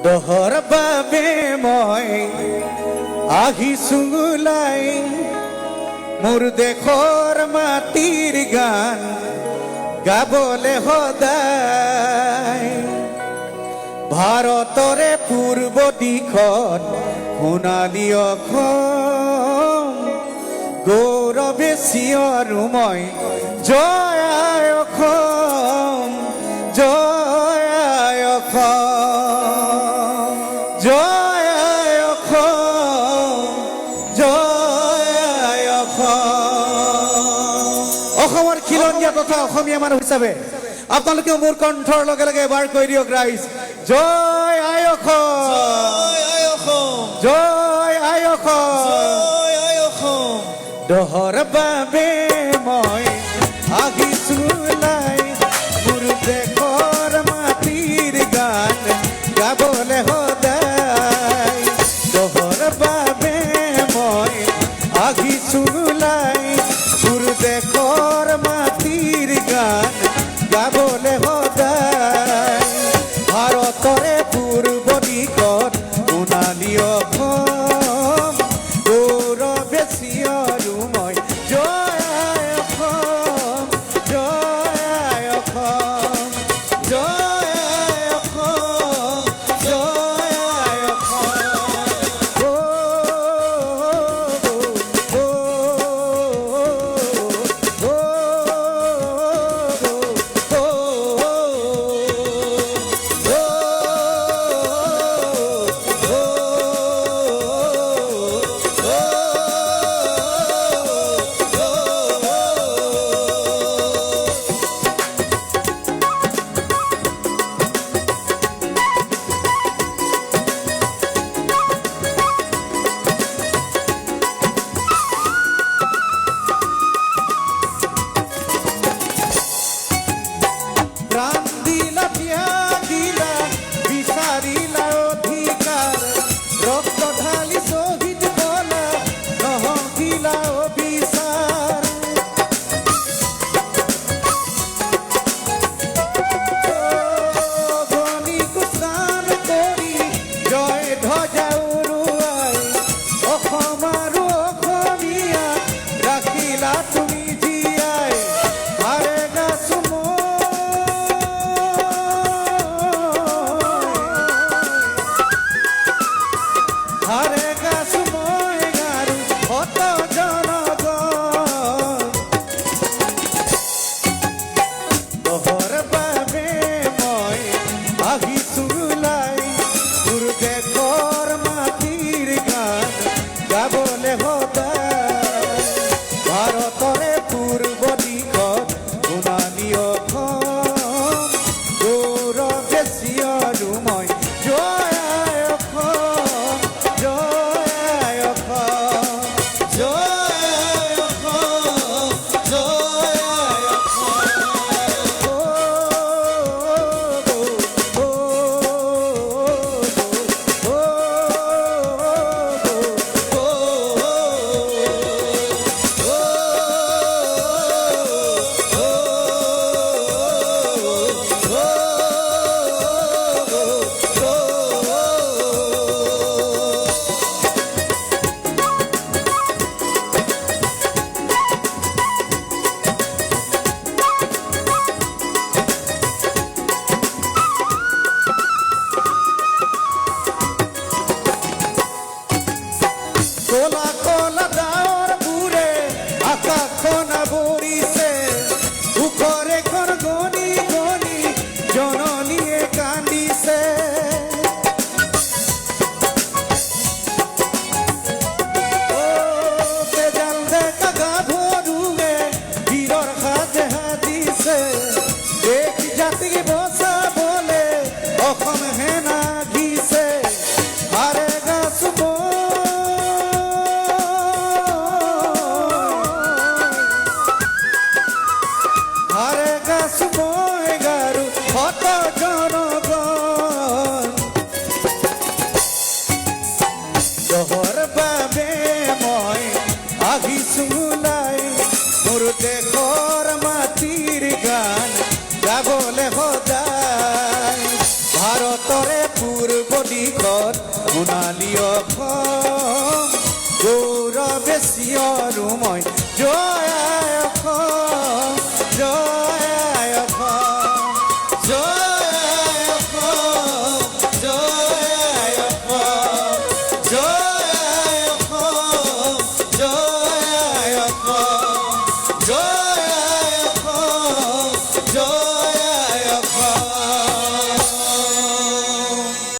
দহৰ বাবে মই আহিছো ওলাই মোৰ দেশৰ মাটিৰ গান গাবলে সদায় ভাৰতৰে পূৰ্ব দিশত সোণালী অসম গৌৰৱে চিঞৰো মই জয় আই অসম জয় আই অসম জয় আই অসম জয় আই অসম অসমৰ খিলঞ্জীয়া তথা অসমীয়া মানুহ হিচাপে আপোনালোকে মোৰ কণ্ঠৰ লগে লগে এবাৰ কৈ দিয়ক ৰাইজ জয় আই অসম জয় আই অসম দহৰ বাবে মই আহিছো ওলাই মোৰ দেশৰ মাটিৰ গান গাবলে সদায় দহৰ বাবে মই আহিছো ওলাই মোৰ দেশৰ মাটিৰ গান গাবলে সদায় ভাৰতৰে পূৰ্ব দিশত সোণালী অসম গৌৰৱে চিঞৰো মই জয় আই অসম জয় আই অসম জয় আই অসম জয় আই প্ৰাণ দিলা ত্যাগ দিলা বিচাৰিলা অধিকাৰ ৰক্ত ঢালি শ্বহীদ কলা নহকিলা অবিচাৰ ধ্বনিক স্নান কৰি জয় ধ্বজা উৰুৱাই অসম আৰু অসমীয়া ৰাখিলা তুমি জীয়াই হাৰে গাছো হাৰে গাছ মই গাৰু হত জনগণ দহৰ বাবে মই আহিছো ওলাই তোৰ দেশৰ মাটিৰ গান গাবলে সদায় ভাৰতৰে পূৰ্ব দিশত সোণালী অসম গৌৰৱে চিঞৰো মই জয় আই অসম জয় আই অসম জয় আই অসম জয় আই কলা কলা ডাৱৰ বুৰে আকাশখন আৱৰিছে বুকৰে ঘৰ গণি গণি জননীয়ে কান্দিছে তেজাল ডেকা গাভৰুৱে বীৰৰ সাজে সাজিছে দেশ জাতিক বচাবলে অসম সেনা দিছে হাৰে গাছ হাৰে গাছ মই গাৰু হত জনগণ দহৰ বাবে মই আহিছো ওলাই মোৰ দেশৰ মাটিৰ গান গাবলে সদায় ভাৰতৰে দিশত সোণালী অসম গৌৰৱে চিঞৰো মই জয়